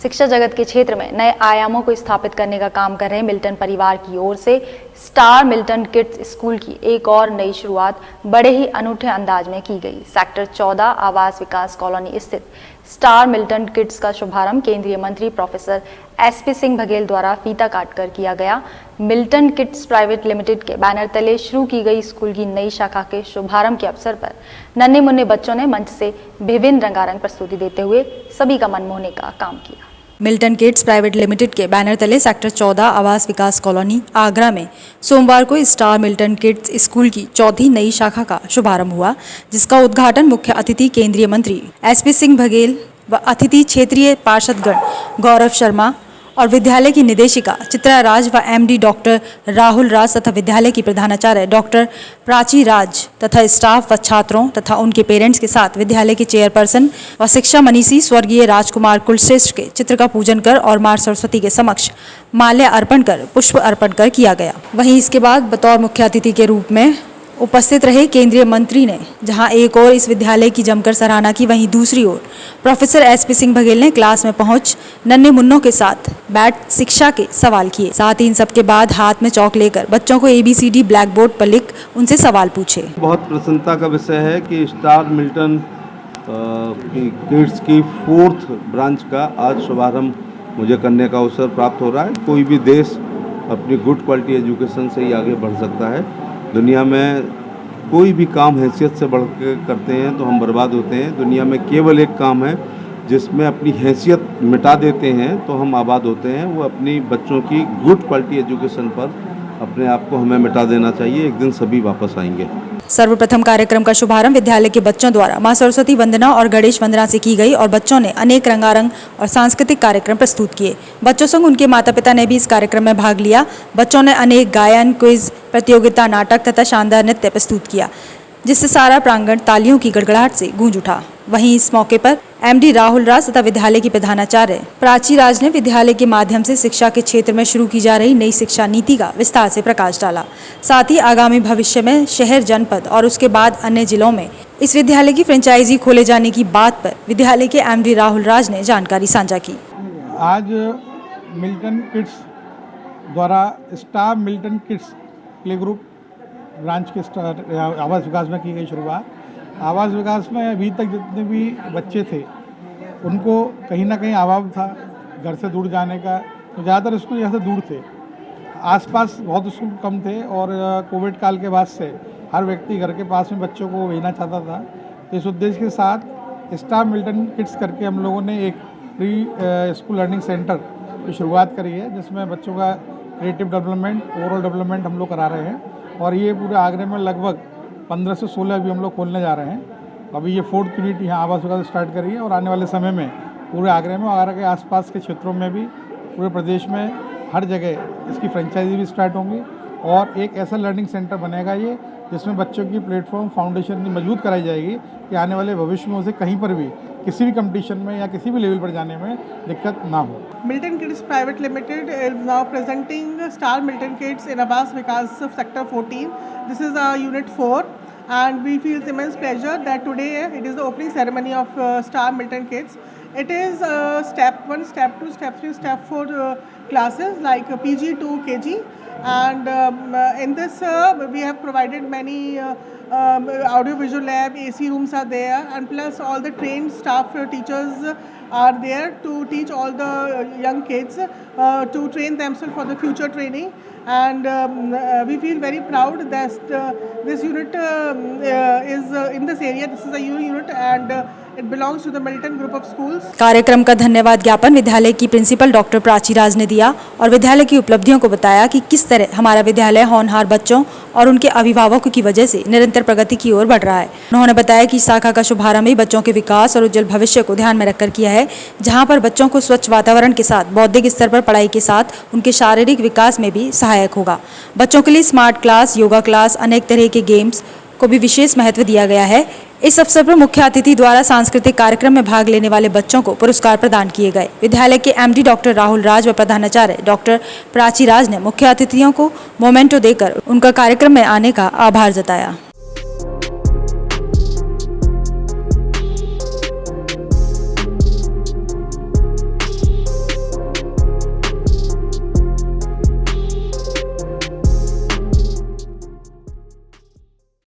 शिक्षा जगत के क्षेत्र में नए आयामों को स्थापित करने का काम कर रहे मिल्टन परिवार की ओर से स्टार मिल्टन किड्स स्कूल की एक और नई शुरुआत बड़े ही अनूठे अंदाज में की गई। सेक्टर 14 आवास विकास कॉलोनी स्थित स्टार मिल्टन किड्स का शुभारंभ केंद्रीय मंत्री प्रोफेसर SP सिंह बघेल द्वारा फीता काटकर किया गया। मिल्टन किड्स प्राइवेट लिमिटेड के बैनर तले शुरू की गई स्कूल की नई शाखा के शुभारंभ के अवसर पर नन्हे मुन्ने बच्चों ने मंच से विभिन्न रंगारंग प्रस्तुति देते हुए सभी का मन मोहने का काम किया। मिल्टन किड्स प्राइवेट लिमिटेड के बैनर तले सेक्टर 14 आवास विकास कॉलोनी आगरा में सोमवार को स्टार मिल्टन किड्स स्कूल की चौथी नई शाखा का शुभारंभ हुआ, जिसका उद्घाटन मुख्य अतिथि केंद्रीय मंत्री SP सिंह बघेल व अतिथि क्षेत्रीय पार्षदगण गौरव शर्मा और विद्यालय की निदेशिका चित्रा राज व MD डॉक्टर राहुल राज तथा विद्यालय की प्रधानाचार्य डॉक्टर प्राची राज तथा स्टाफ व छात्रों तथा उनके पेरेंट्स के साथ विद्यालय के चेयरपर्सन व शिक्षा मनीषी स्वर्गीय राजकुमार कुलश्रेष्ठ के चित्र का पूजन कर और मां सरस्वती के समक्ष माल्य अर्पण कर पुष्प अर्पण कर किया गया। वहीं इसके बाद बतौर मुख्य अतिथि के रूप में उपस्थित रहे केंद्रीय मंत्री ने जहां एक और इस विद्यालय की जमकर सराहना की, वहीं दूसरी ओर प्रोफेसर SP सिंह बघेल ने क्लास में पहुंच नन्हे मुन्नों के साथ बैठ शिक्षा के सवाल किए। साथ ही इन सबके बाद हाथ में चौक लेकर बच्चों को ABCD ब्लैक बोर्ड पर लिख उनसे सवाल पूछे। बहुत प्रसन्नता का विषय है कि स्टार मिल्टन किड्स की 4th ब्रांच का आज शुभारंभ मुझे करने का अवसर प्राप्त हो रहा है। कोई भी देश अपनी गुड क्वालिटी एजुकेशन से ही आगे बढ़ सकता है। दुनिया में कोई भी काम हैसियत से बढ़ के करते हैं तो हम बर्बाद होते हैं। दुनिया में केवल एक काम है जिसमें अपनी हैसियत मिटा देते हैं तो हम आबाद होते हैं। वो अपनी बच्चों की गुड क्वालिटी एजुकेशन पर अपने आप को हमें मिटा देना चाहिए। एक दिन सभी वापस आएंगे। सर्वप्रथम कार्यक्रम का शुभारंभ विद्यालय के बच्चों द्वारा मां सरस्वती वंदना और गणेश वंदना से की गई और बच्चों ने अनेक रंगारंग और सांस्कृतिक कार्यक्रम प्रस्तुत किए। बच्चों संग उनके माता पिता ने भी इस कार्यक्रम में भाग लिया। बच्चों ने अनेक गायन, क्विज प्रतियोगिता, नाटक तथा शानदार नृत्य प्रस्तुत किया, जिससे सारा प्रांगण तालियों की गड़गड़ाहट से गूंज उठा। वहीं इस मौके पर MD राहुल राज तथा विद्यालय की प्रधानाचार्य प्राची राज ने विद्यालय के माध्यम से शिक्षा के क्षेत्र में शुरू की जा रही नई शिक्षा नीति का विस्तार से प्रकाश डाला। साथ ही आगामी भविष्य में शहर, जनपद और उसके बाद अन्य जिलों में इस विद्यालय की फ्रेंचाइजी खोले जाने की बात पर विद्यालय के MD राहुल राज ने जानकारी साझा की। आज मिल्टन किड्स द्वारा star Milton kids play group branch के आवास विकास में की गई शुरुआत। आवास विकास में अभी तक जितने भी बच्चे थे उनको कहीं ना कहीं अभाव था घर से दूर जाने का, तो ज़्यादातर स्कूल यहाँ से दूर थे। आसपास बहुत स्कूल कम थे और कोविड काल के बाद से हर व्यक्ति घर के पास में बच्चों को भेजना चाहता था। तो इस उद्देश्य के साथ स्टार मिल्टन किड्स करके हम लोगों ने एक प्री स्कूल लर्निंग सेंटर की शुरुआत करी है, जिसमें बच्चों का क्रिएटिव डेवलपमेंट, ओवरऑल डेवलपमेंट हम लोग करा रहे हैं। और ये पूरे आगरे में लगभग 15 से 16 अभी हम लोग खोलने जा रहे हैं। अभी ये 4th यूनिट यहाँ आवास विकास स्टार्ट करी है और आने वाले समय में पूरे आगरे में, आगरा के आसपास के क्षेत्रों में भी, पूरे प्रदेश में हर जगह इसकी फ्रेंचाइजी भी स्टार्ट होंगी। और एक ऐसा लर्निंग सेंटर बनेगा ये जिसमें बच्चों की प्लेटफॉर्म फाउंडेशन की मजबूत कराई जाएगी कि आने वाले भविष्य में उसे कहीं पर भी किसी भी कंपटीशन में या किसी भी लेवल पर जाने में दिक्कत ना हो। Milton Kids Private Limited is now presenting Star Milton Kids in Abbas Vikas Sector 14. This is Unit 4 and we feel immense pleasure that today it is the opening ceremony of Star Milton Kids. It is step 1, step 2, step 3, step 4 classes like PG to KG, and in this we have provided many audio-visual lab, AC rooms are there, and plus all the trained staff teachers are there to teach all the young kids to train themselves for the future training. And we feel very proud that this unit is in this area. This is a unit and it belongs to the Milton Group of Schools. कार्यक्रम का धन्यवाद ज्ञापन विद्यालय की principal doctor Prachi राज ने दिया और विद्यालय की उपलब्धियों को बताया कि किस तरह हमारा विद्यालय होनहार बच्चों और उनके अभिभावकों की वजह से निरंतर प्रगति की ओर बढ़ रहा है। उन्होंने बताया कि शाखा का शुभारंभ बच्चों के विकास और उज्जवल भविष्य को ध्यान में रखकर किया है, जहां पर बच्चों को स्वच्छ वातावरण के साथ बौद्धिक स्तर पर पढ़ाई के साथ उनके शारीरिक विकास में भी सहायक होगा। बच्चों के लिए स्मार्ट क्लास, योगा क्लास, अनेक तरह के गेम्स को भी विशेष महत्व दिया गया है। इस अवसर पर मुख्य अतिथि द्वारा सांस्कृतिक कार्यक्रम में भाग लेने वाले बच्चों को पुरस्कार प्रदान किए गए। विद्यालय के MD डॉक्टर राहुल राज व प्रधानाचार्य डॉक्टर प्राची राज ने मुख्य अतिथियों को मोमेंटो देकर उनका कार्यक्रम में आने का आभार जताया।